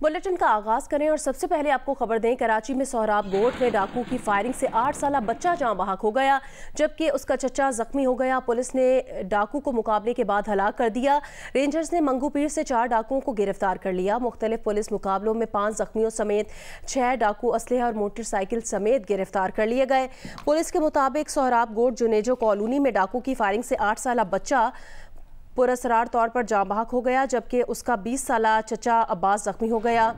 Bulletin का आगाज करें और सबसे पहले आपको खबर दें, कराची में सोहराब गोट में डाकू की फायरिंग से 8 साला बच्चा जाँ बहक हो गया जबकि उसका चचा जख्मी हो गया। पुलिस ने डाकू को मुकाबले के बाद हलाक कर दिया। रेंजर्स ने मंगू पीर से 4 डाकुओं को गिरफ्तार कर लिया। मुख्तलिफ पुलिस मुकाबलों में 5 जख्मियों समेत 6 डाकू असलहा और मोटरसाइकिल समेत गिरफ्तार कर लिए गए। पुलिस के मुताबिक सोहराब गोट जुनेजो कॉलोनी में डाकू की फायरिंग से 8 साला बच्चा पुरअसरार तौर पर जाँ बहक हो गया जबकि उसका 20 साला चचा अब्बास जख्मी हो गया।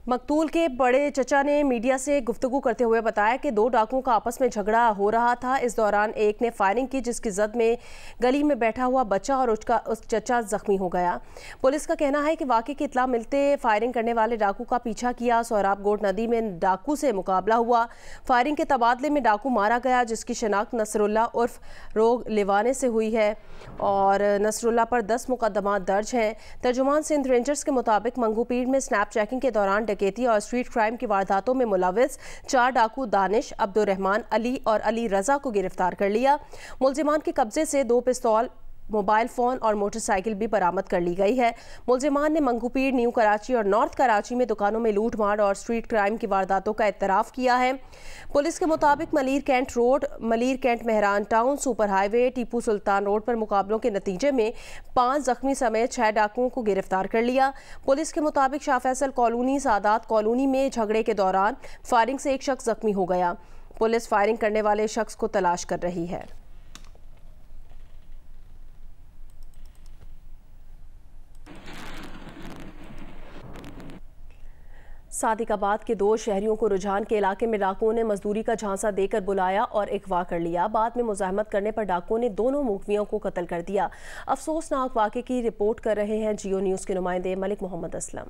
मकतूल के बड़े चचा ने मीडिया से गुफ्तगू करते हुए बताया कि 2 डाकुओं का आपस में झगड़ा हो रहा था। इस दौरान एक ने फायरिंग की जिसकी जद में गली में बैठा हुआ बच्चा और उस चचा जख्मी हो गया। पुलिस का कहना है कि वाक़े की इत्तला मिलते फायरिंग करने वाले डाकू का पीछा किया। सोहराब गोट नदी में डाकू से मुकाबला हुआ। फायरिंग के तबादले में डाकू मारा गया जिसकी शनाख्त नसरुल्ला उर्फ रोग लिवाने से हुई है और नसरुल्ला पर 10 मुकदमा दर्ज हैं। तर्जुमान सिंध रेंजर्स के मुताबिक मंगू पीर में स्नैप चेकिंग के दौरान डकैती और स्ट्रीट क्राइम की वारदातों में मुलविस 4 डाकू दानिश, अब्दुर्रहमान, अली और अली रजा को गिरफ्तार कर लिया। मुलजिमान के कब्जे से 2 पिस्तौल, मोबाइल फ़ोन और मोटरसाइकिल भी बरामद कर ली गई है। मुलजिमान ने मंगूपीर, न्यू कराची और नॉर्थ कराची में दुकानों में लूट मार और स्ट्रीट क्राइम की वारदातों का इतराफ़ किया है। पुलिस के मुताबिक Malir cantt road, Malir cantt Mehran town, super highway, Tipu Sultan road पर मुकाबलों के नतीजे में 5 जख्मी समेत 6 डाकुओं को गिरफ्तार कर लिया। पुलिस के मुताबिक शाह फैसल कॉलोनी, सादात कॉलोनी में झगड़े के दौरान फायरिंग से एक शख्स जख्मी हो गया। पुलिस फायरिंग करने वाले शख्स को तलाश कर रही है। सादिकाबाद के 2 शहरियों को रुझान के इलाके में डाकुओं ने मजदूरी का झांसा देकर बुलाया और अगवा कर लिया। बाद में मुजाहमत करने पर डाकुओं ने दोनों मुखबियों को कत्ल कर दिया। अफसोसनाक वाक़े की रिपोर्ट कर रहे हैं जियो न्यूज़ के नुमाइंदे मलिक मोहम्मद असलम।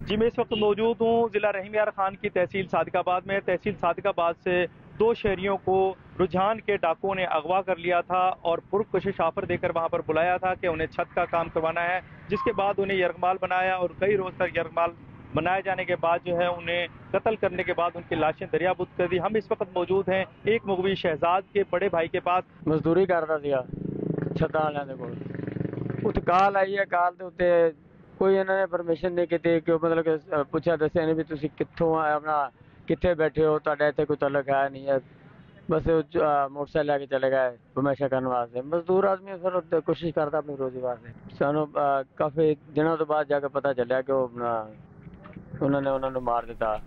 जी, मैं इस वक्त मौजूद हूँ ज़िला रहीम यार खान की तहसील सादिकाबाद में। तहसील सादिकाबाद से 2 शहरियों को रुझान के डाकुओं ने अगवा कर लिया था और पुरकशिश ऑफर देकर वहाँ पर बुलाया था कि उन्हें छत का काम करवाना है, जिसके बाद उन्हें यरगमाल बनाया और कई रोज़ तक यरगमाल बनाए जाने के बाद जो है उन्हें कत्ल करने के बाद उनकी लाशें दरियाबुद कर दी। हम इस वक्त मौजूद हैं एक मुगवी शहजाद के बड़े भाई के पास। मजदूरी करता था छत्तां वालियां दे कोल। उत्थे काल आई है, काल दे उत्ते कोई इन्होंने परमिशन नहीं की कि मतलब कि पूछा दसिया नहीं भी तुसी कित्थों अपना कित्थे बैठे हो, तुहाडा इत्थे कोई तलक है नहीं है। बस मोटरसाइकिल लैके चले गए हमेशा करने वास्ते। मजदूर आदमी फिर कोशिश करता अपनी रोजी वास्ते। सानू काफ़ी दिनों तो बाद जाके पता चलिया कि उन्होंने मार दिता।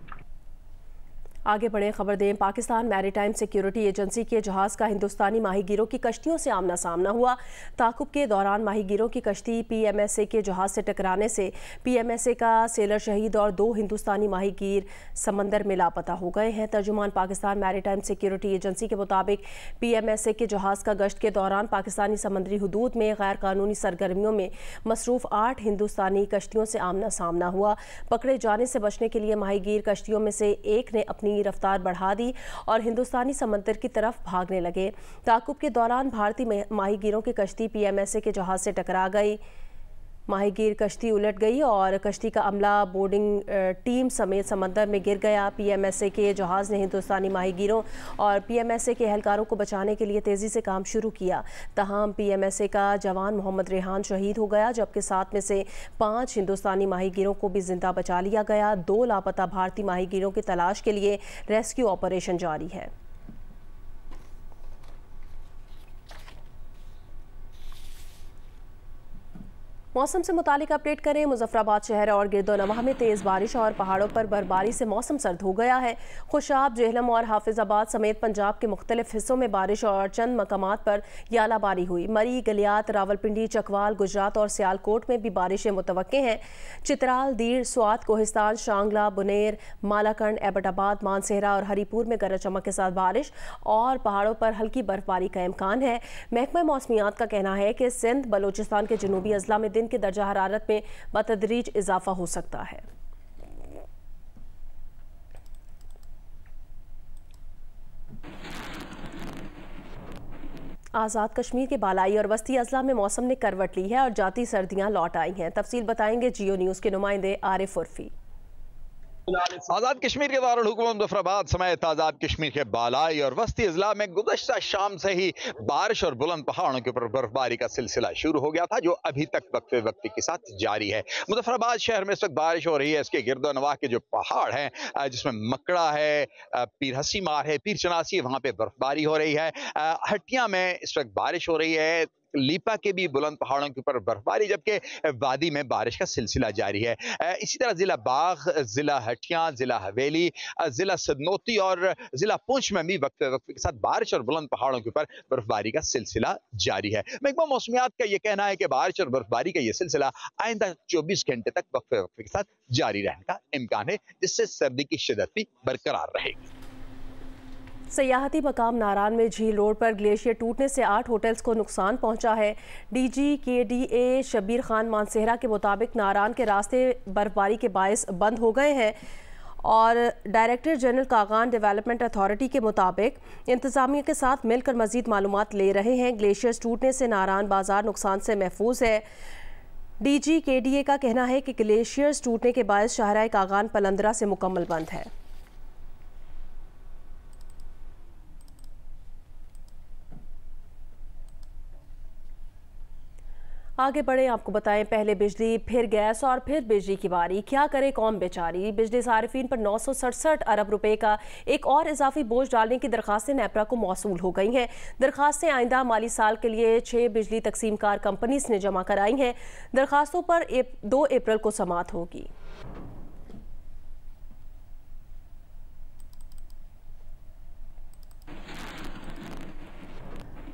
आगे बढ़े खबर दें, पाकिस्तान मैरीटाइम सिक्योरिटी एजेंसी के जहाज़ का हिंदुस्तानी माहीगीरों की कश्तियों से आमना सामना हुआ। ताकुब के दौरान माहीगीरों की कश्ती PMSA के जहाज़ से टकराने से PMSA का सेलर शहीद और 2 हिंदुस्तानी माहीगीर समंदर में लापता हो गए हैं। तर्जुमान पाकिस्तान मैरीटाइम सिक्योरिटी एजेंसी के मुताबिक PMSA के जहाज़ का गश्त के दौरान पाकिस्तानी समंदरी हुदूद में गैर कानूनी सरगर्मियों में मसरूफ़ 8 हिंदुस्तानी कश्तियों से आमना सामना हुआ। पकड़े जाने से बचने के लिए माहीगीर कश्तियों में से एक ने अपनी रफ्तार बढ़ा दी और हिंदुस्तानी समंदर की तरफ भागने लगे। ताकुब के दौरान भारतीय माहीगीरों की कश्ती PMSA के जहाज से टकरा गई। माहीगीर कश्ती उलट गई और कश्ती का अमला बोर्डिंग टीम समेत समंदर में गिर गया। PMSA के जहाज़ ने हिंदुस्तानी माहीगीरों और PMSA के एहलकारों को बचाने के लिए तेज़ी से काम शुरू किया। तमाम PMSA का जवान मोहम्मद रेहान शहीद हो गया जबकि 7 में से 5 हिंदुस्तानी माहीगीरों को भी जिंदा बचा लिया गया। 2 लापता भारतीय माहीगीरों की तलाश के लिए रेस्क्यू ऑपरेशन जारी है। मौसम से मुतालिक अपडेट करें। मुजफ्फराबाद शहर और गिरदोनवाह में तेज़ बारिश और पहाड़ों पर बर्फबारी से मौसम सर्द हो गया है। खुशाब, जेहलम और हाफिजाबाद समेत पंजाब के मुख्तलिफ हिस्सों में बारिश और चंद मकामात पर यालाबारी हुई। मरी, गलियात, रावलपिंडी, चकवाल, गुजरात और सियालकोट में भी बारिशें मुतवक्के हैं। चित्राल, दीर, स्वात, कोहिस्तान, शांगला, बुनेर, मालाकंड, एबटाबाद, मानसेहरा और हरीपुर में गरज चमक के साथ बारिश और पहाड़ों पर हल्की बर्फबारी का इम्कान है। महकमा मौसमियात का कहना है कि सिंध, बलोचिस्तान के जनूबी अजला में दिन के दर्जा हरारत में बतदरीज इजाफा हो सकता है। आज़ाद कश्मीर के बालाई और वस्ती अजला में मौसम ने करवट ली है और जाती सर्दियां लौट आई हैं। तफसील बताएंगे जियो न्यूज़ के नुमाइंदे आरिफ उर्फी। आजाद कश्मीर के दारुल हुकूमत मुजफ्फराबाद समेत आजाद कश्मीर के बालाई और वस्ती अजला में गुज़श्ता शाम से ही बारिश और बुलंद पहाड़ों के ऊपर बर्फबारी का सिलसिला शुरू हो गया था, जो अभी तक वक्फे वक्फे के साथ जारी है। मुजफ्फराबाद शहर में इस वक्त बारिश हो रही है। इसके गिरदो नवाह के जो पहाड़ हैं, जिसमें मकड़ा है, पीर हसी मार है, पीर चनासी है, वहाँ पे बर्फबारी हो रही है। हटिया में इस वक्त बारिश हो रही है। लीपा के भी बुलंद पहाड़ों के ऊपर बर्फबारी, जबकि वादी में बारिश का सिलसिला जारी है। इसी तरह जिला बाग, जिला हटिया, जिला हवेली, जिला सदनोती और जिला पुंछ में भी वक्फे वक्फे के साथ बारिश और बुलंद पहाड़ों के ऊपर बर्फबारी का सिलसिला जारी है। महकमा मौसमियात का यह कहना है कि बारिश और बर्फबारी का यह सिलसिला आइंदा 24 घंटे तक वक्फे वक्फे के साथ जारी रहने का इम्कान है, जिससे सर्दी की शिद्दत भी बरकरार रहेगी। सयाहती मकाम नारान में झील रोड पर ग्लेशियर टूटने से 8 होटल्स को नुकसान पहुंचा है। डीजी KDA शबीर खान मानसेहरा के मुताबिक नारान के रास्ते बर्फबारी के बायस बंद हो गए हैं और director general Kaghan development authority के मुताबिक इंतजामिया के साथ मिलकर मजीद मालूमात ले रहे हैं। ग्लेशियर्स टूटने से नारान बाजार नुकसान से महफूज है। डीजी KDA का कहना है कि ग्लेशियर्स टूटने के बायस शाहराह कागान पलंदरा से मुकम्मल बंद है। आगे बढ़े, आपको बताएं, पहले बिजली, फिर गैस और फिर बिजली की बारी। क्या करे कौम बेचारी। बिजली सारिफीन पर 967 अरब रुपए का एक और इजाफी बोझ डालने की दरखास्तें नेपरा को मौसूल हो गई हैं। दरखास्तें आइंदा माली साल के लिए 6 बिजली तकसीमकार कंपनीज ने जमा कराई हैं। दरखास्तों पर 2 अप्रैल को समाअत होगी।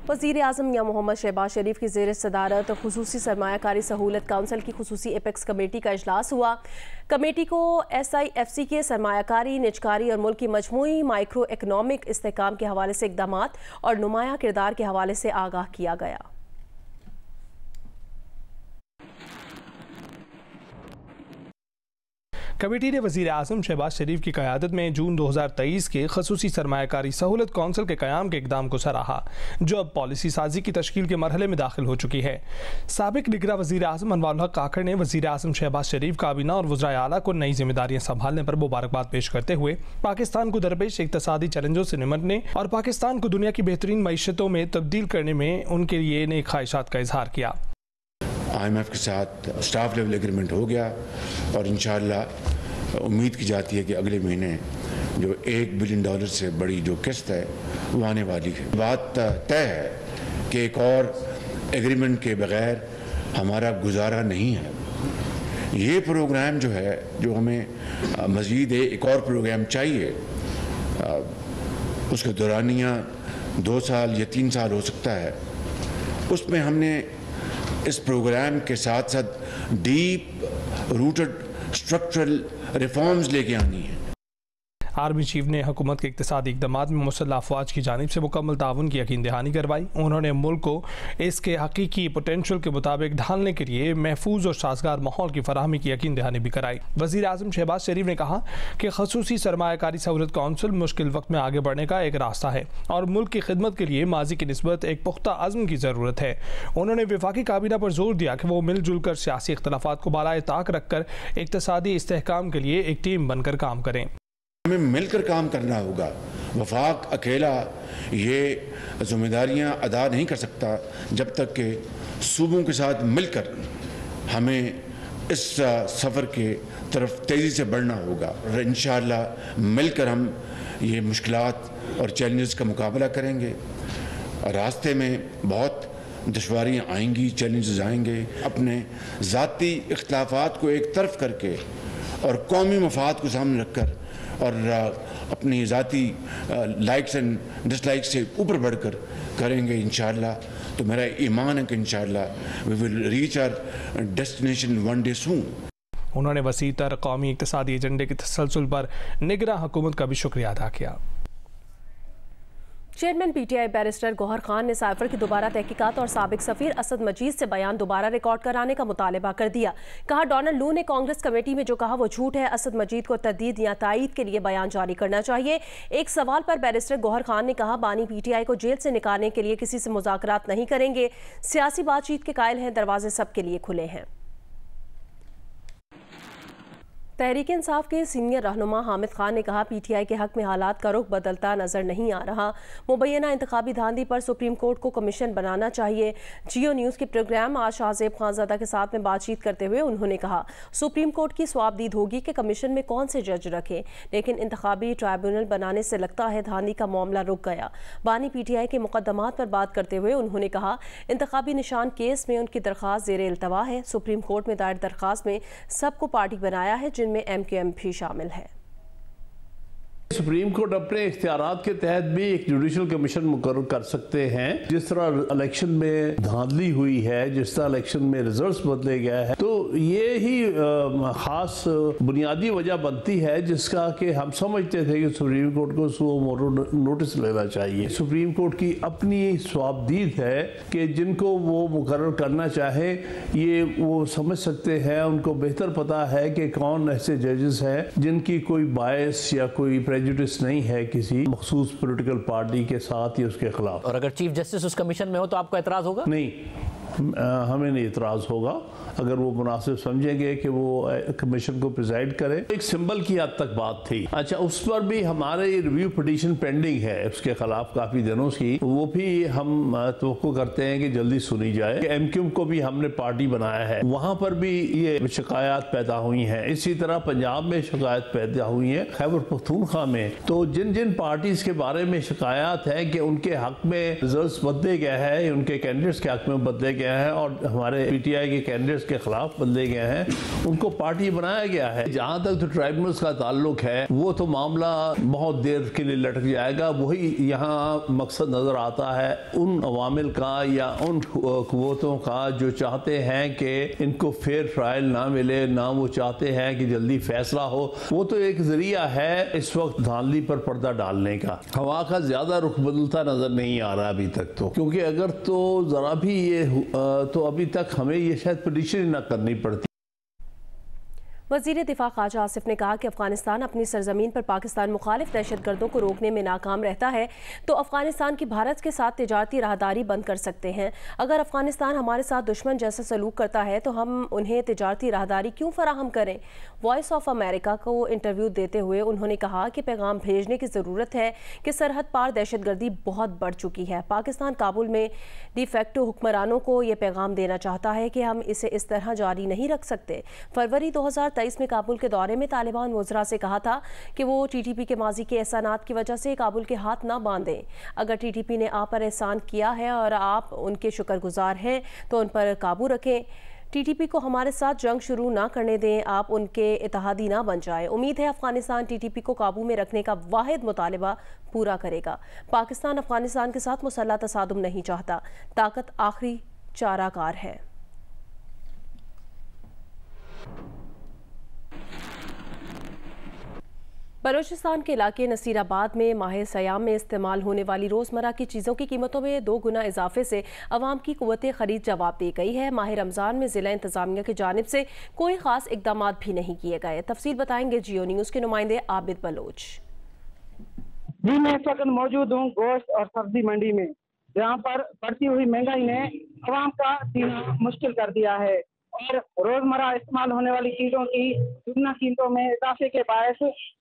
वज़ीर आज़म मियां मोहम्मद शहबाज शरीफ की ज़ेर सदारत खुसूसी सरमायाकारी सहूलत काउंसिल की खुसूसी एपेक्स कमेटी का इजलास हुआ। कमेटी को SIFC के सरमायाकारी, निजकारी और मुल्क की मजमूई माइक्रो इकनॉमिक इस्तेहकाम के हवाले से इक़दामात और नुमाया किरदार के हवाले से आगाह किया गया। कमेटी ने वज़ीर आज़म शहबाज शरीफ की क़यादत में जून 2023 के खसूसी सरमायाकारी सहूलत कौंसिल के क़याम के इक़दाम को सराहा, जो अब पॉलिसी साजी की तश्कील के मरहले में दाखिल हो चुकी है। साबिक़ निगरान वज़ीर आज़म अनवारुल हक काकड़ ने वज़ीर आज़म शहबाज शरीफ, काबीना और वज़राए आला को नई जिम्मेदारियाँ संभालने पर मुबारकबाद पेश करते हुए पाकिस्तान को दरपेश इक़्तिसादी चैलेंजों से निमटने और पाकिस्तान को दुनिया की बेहतरीन मईशतों में तब्दील करने में उनके लिए नेक ख्वाहिशात का इजहार किया। IMF के साथ स्टाफ लेवल एग्रीमेंट हो गया और इंशाअल्लाह उम्मीद की जाती है कि अगले महीने जो $1 बिलियन से बड़ी जो किस्त है वो आने वाली है। बात तय है कि एक और एग्रीमेंट के बगैर हमारा गुजारा नहीं है। ये प्रोग्राम जो है, जो हमें मज़ीद एक और प्रोग्राम चाहिए, उसका दौरानिया 2 साल या 3 साल हो सकता है। उसमें हमने इस प्रोग्राम के साथ साथ डीप रूटेड स्ट्रक्चरल रिफॉर्म्स लेके आनी है। आर्मी चीफ ने हुकूमत के इक़्तिसादी इक़दामात में मुसल्लह अफवाज की जानिब से मुकम्मल ताउन की यकीन दहानी करवाई। उन्होंने मुल्क को इसके हकीकी पोटेंशल के मुताबिक ढालने के लिए महफूज और साजगार माहौल की फराहमी की यकीन दहानी भी कराई। वज़ीर आज़म शहबाज शरीफ ने कहा कि खसूसी सरमायाकारी सहूलत कौंसिल मुश्किल वक्त में आगे बढ़ने का एक रास्ता है और मुल्क की खिदमत के लिए माजी की निस्बत एक पुख्ता अज़्म की ज़रूरत है। उन्होंने वफाकी काबीना पर जोर दिया कि वो मिलजुल कर सियासी इख्तलाफात को बालाए ताक रखकर इक़्तिसादी इस्तेहकाम के लिए एक टीम बनकर काम करें। हमें मिलकर काम करना होगा। वफाक अकेला ये जिम्मेदारियां अदा नहीं कर सकता जब तक कि सूबों के साथ मिलकर हमें इस सफ़र के तरफ तेज़ी से बढ़ना होगा। और इंशाअल्लाह मिलकर हम ये मुश्किलात और चैलेंजेस का मुकाबला करेंगे। रास्ते में बहुत दुश्वारियाँ आएंगी, चैलेंजेस आएंगे। अपने ज़ाती इख्तिलाफात को एक तरफ करके और कौमी मफाद को सामने रखकर और अपनी ज़ाती लाइक्स एंड डिसलाइक्स से ऊपर बढ़कर करेंगे इंशाअल्लाह। तो मेरा ईमान है कि इंशाअल्लाह we will reach our destination one day soon. उन्होंने वसी तर कौमी इक़्तिसादी एजेंडे के तसलसल पर निगरान हुकूमत का भी शुक्रिया अदा किया। Chairman PTI barrister Gauhar Khan ने साइफर की दोबारा तहकीकात और साबिक सफीर असद मजीद से बयान दोबारा रिकॉर्ड कराने का मुतालबा कर दिया। कहा, डोनाल्ड लू ने कांग्रेस कमेटी में जो कहा वो झूठ है। असद मजीद को तददीद या तायीद के लिए बयान जारी करना चाहिए। एक सवाल पर बैरिस्टर गौहर खान ने कहा, बानी PTI को जेल से निकालने के लिए किसी से मुज़ाकरात नहीं करेंगे। सियासी बातचीत के कायल हैं, दरवाजे सबके लिए खुले हैं। तहरीक इंसाफ के सीनियर रहनुमा हामिद खान ने कहा, पीटीआई के हक में हालात का रुख बदलता नजर नहीं आ रहा। मुबैना इंतखाबी धांधली पर सुप्रीम कोर्ट को कमीशन बनाना चाहिए। जियो न्यूज़ के प्रोग्राम आज शाहजेब खानजादा के साथ में बातचीत करते हुए उन्होंने कहा, सुप्रीम कोर्ट की स्वाबदीद होगी कि कमीशन में कौन से जज रखें, लेकिन इंतखाबी ट्राइब्यूनल बनाने से लगता है धांधली का मामला रुक गया। बानी पीटीआई के मुकदमात पर बात करते हुए उन्होंने कहा, इंतखाबी निशान केस में उनकी दरख्वास्त ज़ेरे इल्तवा है। सुप्रीम कोर्ट में दायर दरख्वास्त में सबको पार्टी बनाया है, जिनमें MQM भी शामिल है। सुप्रीम कोर्ट अपने इख्तियारात के तहत भी एक जुडिशल कमीशन मुकर्रर कर सकते हैं। जिस तरह इलेक्शन में धांधली हुई है, जिस तरह इलेक्शन में रिजल्ट्स बदले गए हैं, तो ये ही खास बुनियादी वजह बनती है जिसका कि हम समझते थे कि सुप्रीम कोर्ट को सो मोटो नोटिस लेना चाहिए। सुप्रीम कोर्ट की अपनी स्वाबदीद है कि जिनको वो मुकर्रर करना चाहे ये वो समझ सकते हैं। उनको बेहतर पता है कि कौन ऐसे जजेस हैं जिनकी कोई बायस या कोई प्रेजुडिस नहीं है किसी मखसूस पॉलिटिकल पार्टी के साथ या उसके खिलाफ। और अगर चीफ जस्टिस उस कमीशन में हो तो आपको एतराज होगा? नहीं, हमें नहीं एतराज़ होगा अगर वो मुनासिब समझेंगे कि वो कमीशन को प्रिजाइड करें। एक सिंबल की हद तक बात थी। अच्छा, उस पर भी हमारे रिव्यू पिटीशन पेंडिंग है उसके खिलाफ काफ़ी दिनों की, वो भी हम तवक्को करते हैं कि जल्दी सुनी जाए। MQM को भी हमने पार्टी बनाया है, वहाँ पर भी ये शिकायत पैदा हुई हैं। इसी तरह पंजाब में शिकायत पैदा हुई है, खैबर पख्तूनख्वा में। तो जिन जिन पार्टीज के बारे में शिकायत है कि उनके हक में रिजल्ट बदले गए हैं, उनके कैंडिडेट्स के हक में बदले गए हैं और हमारे पीटीआई के कैंडिडेट्स के खिलाफ बदले गए हैं, उनको पार्टी बनाया गया है। जहां तक तो ट्राइब्यूनल्स का ताल्लुक है, वो तो मामला बहुत देर के लिए लटक जाएगा। वही यहाँ मकसद नजर आता है उन अवामिल का या उन कुव्वतों का जो चाहते हैं कि इनको फेयर ट्रायल ना मिले, ना वो चाहते हैं कि जल्दी फैसला हो। वो तो एक जरिया है इस वक्त धांधली पर पर्दा डालने का। हवा का ज्यादा रुख बदलता नजर नहीं आ रहा अभी तक तो, क्योंकि अगर तो जरा भी ये तो अभी तक हमें ये शायद पिटीशन न करनी पड़ती। वज़ीर दिफा ख्वाजा आसिफ ने कहा कि अफगानिस्तान अपनी सरजमीन पर पाकिस्तान मुखालिफ दहशतगर्दों को रोकने में नाकाम रहता है तो अफगानिस्तान की भारत के साथ तिजारती राहदारी बंद कर सकते हैं। अगर अफगानिस्तान हमारे साथ दुश्मन जैसा सलूक करता है तो हम उन्हें तिजारती राहदारी क्यों फराहम करें। वॉइस ऑफ अमेरिका को इंटरव्यू देते हुए उन्होंने कहा कि पैगाम भेजने की ज़रूरत है कि सरहद पार दहशतगर्दी बहुत बढ़ चुकी है। पाकिस्तान काबुल में डिफेक्टो हुक्मरानों को ये पैगाम देना चाहता है कि हम इसे इस तरह जारी नहीं रख सकते। फरवरी 2023 में काबुल के दौरे में तालिबान वज़रा से कहा था कि वो TTP के माजी के एहसानात की वजह से काबुल के हाथ ना बांधें। अगर TTP ने आप पर एहसान किया है और आप उनके शुक्रगुजार हैं तो उन पर काबू रखें। TTP को हमारे साथ जंग शुरू ना करने दें, आप उनके इत्तेहादी ना बन जाए। उम्मीद है अफगानिस्तान TTP को काबू में रखने का वाहिद मुतालिबा पूरा करेगा। पाकिस्तान अफगानिस्तान के साथ मुसल्लह तसादुम नहीं चाहता, ताकत आखिरी चाराकार है। बलूचिस्तान के इलाके नसीराबाद में माह सयाम में इस्तेमाल होने वाली रोज़मर्रा की चीज़ों की कीमतों में 2 गुना इजाफे से अवाम की कुव्वत ख़रीद जवाब दे गई है। माह रमज़ान में ज़िला इंतज़ामिया की जानिब से कोई ख़ास इक़दाम भी नहीं किए गए। तफसील बताएंगे जियो न्यूज़ के नुमाइंदे आबिद बलोच। जी, मैं इस वक्त मौजूद हूँ गोश्त और सब्जी मंडी में, जहाँ पर बढ़ती हुई महंगाई ने अवाम का जीना मुश्किल कर दिया है और रोजमर्रा इस्तेमाल होने वाली चीजों की दुगना कीमतों में इजाफे के बायस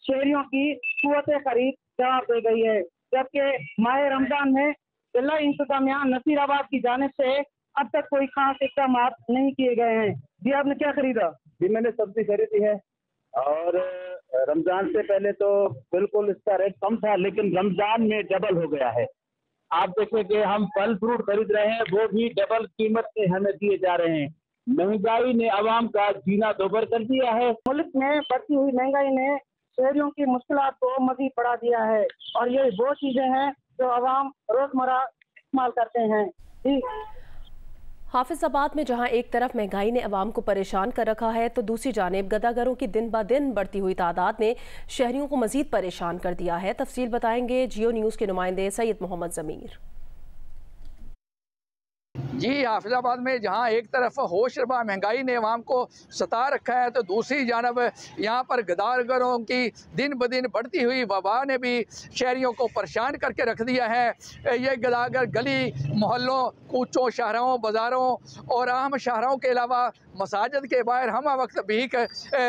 शहरियों की कुव्वत खरीद जवाब दे गई है। जबकि माह रमजान में जिला इंतजामिया नसीराबाद की जानिब से अब तक कोई खास इक़दाम नहीं किए गए हैं। जी, आपने क्या खरीदा? जी, मैंने सब्जी खरीदी है और रमजान से पहले तो बिल्कुल इसका रेट कम था, लेकिन रमजान में डबल हो गया है। आप देखें कि हम फल फ्रूट खरीद रहे हैं, वो भी डबल कीमत से हमें दिए जा रहे हैं। महंगाई ने आवाम का जीना दोबर कर दिया है। मुल्क में बढ़ती हुई महंगाई ने शहरियों की मुश्किलात को मजीद बढ़ा दिया है और ये वो चीजें हैं जो आवाम रोजमर्रा इस्तेमाल करते हैं। जी, हाफिजाबाद में जहां एक तरफ महंगाई ने अवाम को परेशान कर रखा है तो दूसरी जानिब गदागरों की दिन ब दिन बढ़ती हुई तादाद ने शहरियों को मजीद परेशान कर दिया है। तफसील बताएंगे जियो न्यूज़ के नुमाइंदे सैयद मोहम्मद ज़मीर। जी, हाफिजाबाद में जहां एक तरफ होशरबा महंगाई ने अवाम को सता रखा है, तो दूसरी जानब यहां पर गदारगरों की दिन ब दिन बढ़ती हुई वबा ने भी शहरियों को परेशान करके रख दिया है। ये गदागर गली मोहल्लों, कूचों, शाहराहों, बाज़ारों और अहम शाहराहों के अलावा मसाजिद के बाहर हम वक्त भीख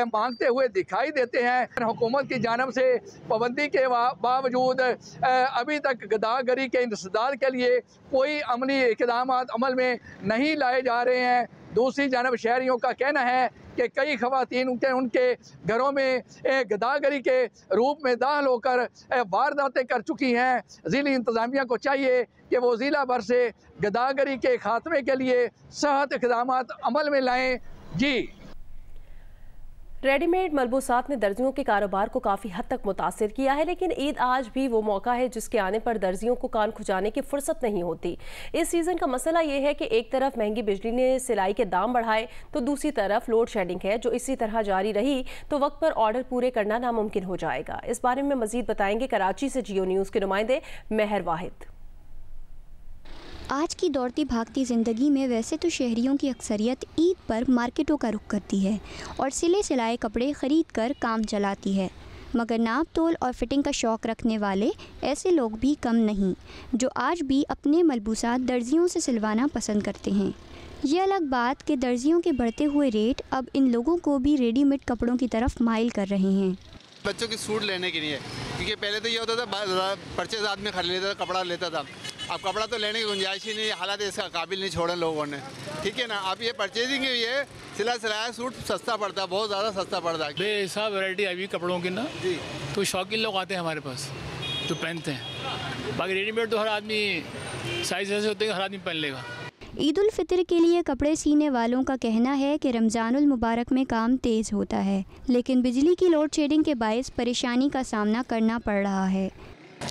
मांगते हुए दिखाई देते हैं। हुकूमत की जानब से पाबंदी के बावजूद अभी तक गदागरी के इंसदाद के लिए कोई अमली इक़दाम अमल में नहीं लाए जा रहे हैं। दूसरी जानब शहरियों का कहना है कि कई ख़वातीन उनके घरों में गदागरी के रूप में दाखिल होकर वारदातें कर चुकी हैं। ज़िली इंतज़ामिया को चाहिए कि वो ज़िला भर से गदागरी के खात्मे के लिए सख्त इक़दाम अमल में लाएँ। जी, रेडीमेड मलबूसात ने दर्जियों के कारोबार को काफ़ी हद तक मुतासिर किया है, लेकिन ईद आज भी वो मौका है जिसके आने पर दर्जियों को कान खुजाने की फुर्सत नहीं होती। इस सीज़न का मसला ये है कि एक तरफ महंगी बिजली ने सिलाई के दाम बढ़ाए, तो दूसरी तरफ लोड शेडिंग है जो इसी तरह जारी रही तो वक्त पर ऑर्डर पूरे करना नामुमकिन हो जाएगा। इस बारे में मज़ीद बताएंगे कराची से जियो न्यूज़ के नुमाइंदे महर वाहिद। आज की दौड़ती भागती ज़िंदगी में वैसे तो शहरियों की अक्सरियत ईद पर मार्केटों का रुख करती है और सिले सिलाए कपड़े ख़रीद कर काम चलाती है, मगर नाप तोल और फिटिंग का शौक़ रखने वाले ऐसे लोग भी कम नहीं जो आज भी अपने मलबूसात दर्जियों से सिलवाना पसंद करते हैं। ये अलग बात कि दर्जियों के बढ़ते हुए रेट अब इन लोगों को भी रेडीमेड कपड़ों की तरफ माइल कर रहे हैं। बच्चों की सूट लेने के लिए, क्योंकि पहले तो ये होता था परचेज आदमी खरीद लेता था, कपड़ा लेता था। अब कपड़ा तो लेने की गुंजाइश ही नहीं, हालात इसका काबिल नहीं छोड़े लोगों ने, ठीक है ना। अब ये परचेजिंग हुई है, सिला सिलाया सूट सस्ता पड़ता है, बहुत ज़्यादा सस्ता पड़ता है। बेहिसाब वैरायटी आई हुई कपड़ों की ना जी, तो शौकीन लोग आते हैं हमारे पास तो पहनते हैं। बाकी रेडीमेड तो हर आदमी साइज ऐसे होते हैं हर आदमी पहन लेगा। ईद उल फितर के लिए कपड़े सीने वालों का कहना है कि रमज़ानुल मुबारक में काम तेज़ होता है, लेकिन बिजली की लोड शेडिंग के बायस परेशानी का सामना करना पड़ रहा है।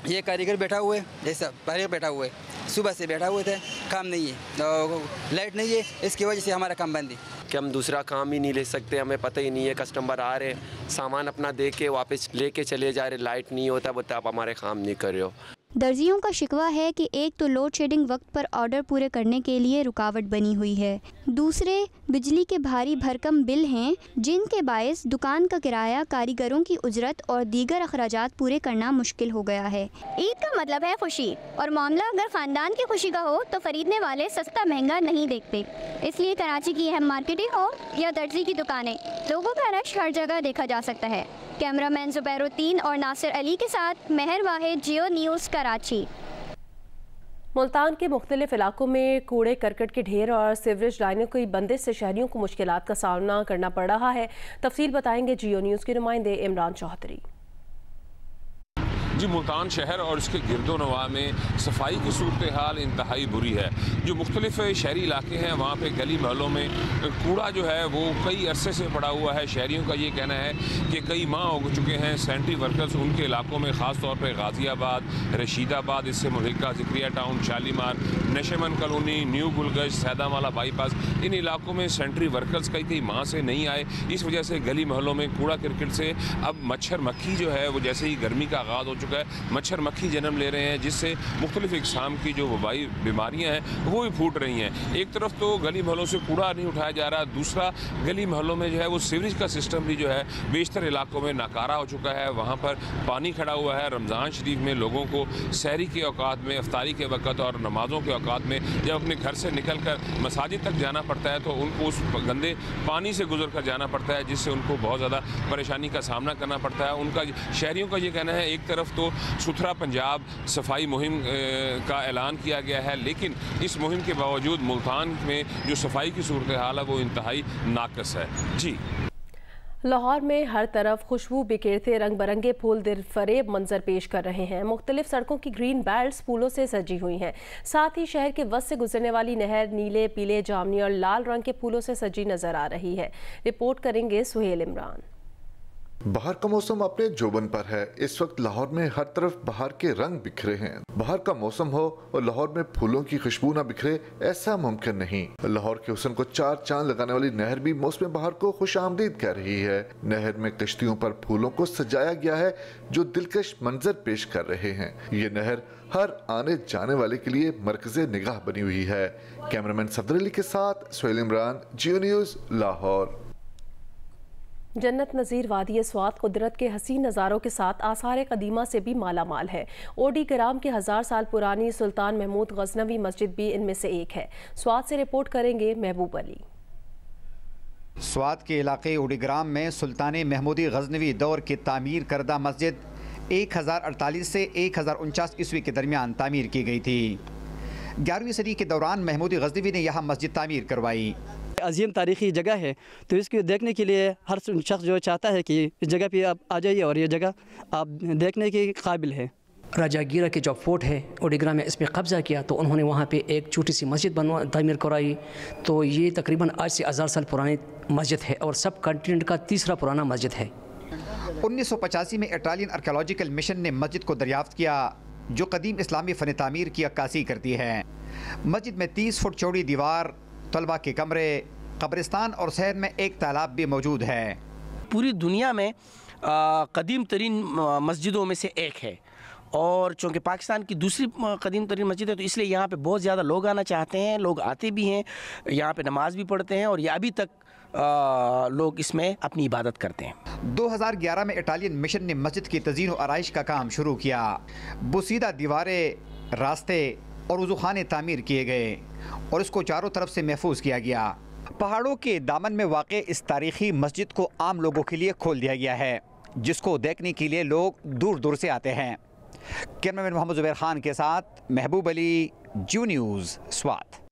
ये कारीगर बैठा हुआ है, जैसा कारीगर बैठा हुआ है, सुबह से बैठा हुए थे, काम नहीं है, तो लाइट नहीं है, इसकी वजह से हमारा काम बंद है कि हम दूसरा काम ही नहीं ले सकते। हमें पता ही नहीं है, कस्टमर आ रहे सामान अपना दे के वापस लेके चले जा रहे, लाइट नहीं होता, बोलते आप हमारे काम नहीं कर रहे हो। दर्जियों का शिकवा है कि एक तो लोड शेडिंग वक्त पर ऑर्डर पूरे करने के लिए रुकावट बनी हुई है, दूसरे बिजली के भारी भरकम बिल हैं जिनके बायस दुकान का किराया, कारीगरों की उजरत और दीगर अखराजात पूरे करना मुश्किल हो गया है। ईद का मतलब है खुशी, और मामला अगर ख़ानदान की खुशी का हो तो ख़रीदने वाले सस्ता महंगा नहीं देखते। इसलिए कराची की अहम मार्केटें हो या दर्जी की दुकानें, लोगों का रश हर जगह देखा जा सकता है। कैमरामैन ज़ुबैरुद्दीन और नासिर अली के साथ महर वाहिद, जियो न्यूज़, कराची। मुल्तान के मुख्तलिफ इलाकों में कूड़े करकट के ढेर और सीवरेज लाइनों की बंदिश से शहरियों को मुश्किलात का सामना करना पड़ रहा है। तफसील बताएंगे जियो न्यूज़ के नुमाइंदे इमरान चौधरी। जी, मुल्तान शहर और इसके गिरदोनवा में सफाई की सूरत हाल इंतहाई बुरी है। जो मुख्तलिफ शहरी इलाके हैं वहाँ पे गली महलों में कूड़ा जो है वो कई अरसे से पड़ा हुआ है। शहरियों का ये कहना है कि कई माह हो चुके हैं सैनिटरी वर्कर्स उनके इलाकों में, ख़ास तौर पर गाज़ियाबाद, रशीदाबाद, इससे मुल्का, Zakariya town, Shalimar, Nasheman colony, new Gulgasht, Saidamala bypass, इन इलाकों में सैनिटरी वर्कर्स कई माह से नहीं आए। इस वजह से गली महलों में कूड़ा क्रिकेट से अब मच्छर मक्खी जो है वो जैसे ही गर्मी का आगाज़ हो चुका है, मच्छर मक्खी जन्म ले रहे हैं, जिससे मुख्तलिफ इक़साम की जो वबाई बीमारियां हैं वो भी फूट रही हैं। एक तरफ तो गली महलों से कूड़ा नहीं उठाया जा रहा, दूसरा गली महलों में जो है वो सीवरेज का सिस्टम भी जो है बेशतर इलाकों में नाकारा हो चुका है। वहाँ पर पानी खड़ा हुआ है। रमज़ान शरीफ में लोगों को सहरी के औकात में, अफ्तारी के वक़्त और नमाज़ों के औकात में जब अपने घर से निकल कर मसाजिद तक जाना पड़ता है तो उनको उस गंदे पानी से गुजर कर जाना पड़ता है, जिससे उनको बहुत ज़्यादा परेशानी का सामना करना पड़ता है। उनका शहरियों का ये कहना है, एक तरफ तो सुथरा पंजाब सफाई मुहिम का ऐलान किया गया है, लेकिन इस मुहिम के बावजूद मुल्तान में जो सफाई की सूरत हाल है वो इंतहाई नाकस है। जी, लाहौर में हर तरफ खुशबू बिखेरते रंग बिरंगे फूल दिल फरेब मंजर पेश कर रहे हैं। मुख्तलिफ सड़कों की ग्रीन बेल्ट्स फूलों से सजी हुई हैं। साथ ही शहर के वस्त से गुजरने वाली नहर नीले, पीले, जामनी और लाल रंग के फूलों से सजी नजर आ रही है। रिपोर्ट करेंगे सुहेल इमरान। बाहर का मौसम अपने जोबन पर है। इस वक्त लाहौर में हर तरफ बाहर के रंग बिखरे हैं। बाहर का मौसम हो और लाहौर में फूलों की खुशबू न बिखरे, ऐसा मुमकिन नहीं। लाहौर के हुस्न को चार चांद लगाने वाली नहर भी मौसम बाहर को खुश आमदीद कह रही है। नहर में कश्तियों पर फूलों को सजाया गया है जो दिलकश मंजर पेश कर रहे हैं। ये नहर हर आने जाने वाले के लिए मरकज़े निगाह बनी हुई है। कैमरामैन सफदर अली के साथ सोहेल इमरान, जियो न्यूज़, लाहौर। जन्नत नज़ीर वादी स्वात कुदरत के हसीन नज़ारों के साथ आसार कदीमा से भी माला माल है। ओडी कराम की 1000 साल पुरानी सुल्तान महमूद गजनवी मस्जिद भी इनमें से एक है। स्वात से रिपोर्ट करेंगे महबूब अली। स्वात के इलाके ओडीग्राम में सुल्तान महमूदी गजनवी दौर की तामीर करदा मस्जिद 1048 से 1049 ईस्वी के दरमियान तामीर की गई थी। 11वीं सदी के दौरान महमूदी गजनवी ने यहाँ मस्जिद तामीर करवाई। अजीम तारीख़ी जगह है, तो इसको देखने के लिए हर शख्स जो चाहता है कि इस जगह पे आप आ जाइए और ये जगह आप देखने के काबिल है। राजागीरा के जो फोर्ट है ओडीग्राम में, इस पर कब्ज़ा किया तो उन्होंने वहाँ पे एक छोटी सी मस्जिद तामीर कराई। तो ये तकरीबन आज से 1000 साल पुरानी मस्जिद है और सब कॉन्टिनेंट का तीसरा पुराना मस्जिद है। 1985 में इटालियन आर्कियोलॉजिकल मिशन ने मस्जिद को दरियाफ्त किया जो कदीम इस्लामी फ़न तामीर की अक्कासी करती है। मस्जिद में 30 फुट चौड़ी दीवार, तलबा के कमरे, कब्रिस्तान और शहर में एक तालाब भी मौजूद है। पूरी दुनिया में कदीम तरीन मस्जिदों में से एक है और चूँकि पाकिस्तान की दूसरी कदीम तरीन मस्जिद है तो इसलिए यहाँ पे बहुत ज़्यादा लोग आना चाहते हैं, लोग आते भी हैं, यहाँ पे नमाज भी पढ़ते हैं और ये अभी तक लोग इसमें अपनी इबादत करते हैं। 2011 में इटालियन मिशन ने मस्जिद की तज़ीन और आराइश का काम शुरू किया। बुसीदा दीवारें, रास्ते और वज़ूखाने तामीर किए गए और इसको चारों तरफ से महफूज किया गया। पहाड़ों के दामन में वाक़े इस तारीख़ी मस्जिद को आम लोगों के लिए खोल दिया गया है जिसको देखने के लिए लोग दूर दूर से आते हैं। कैमरामैन मोहम्मद ज़ुबैर खान के साथ महबूब अली, जियो न्यूज़, स्वात।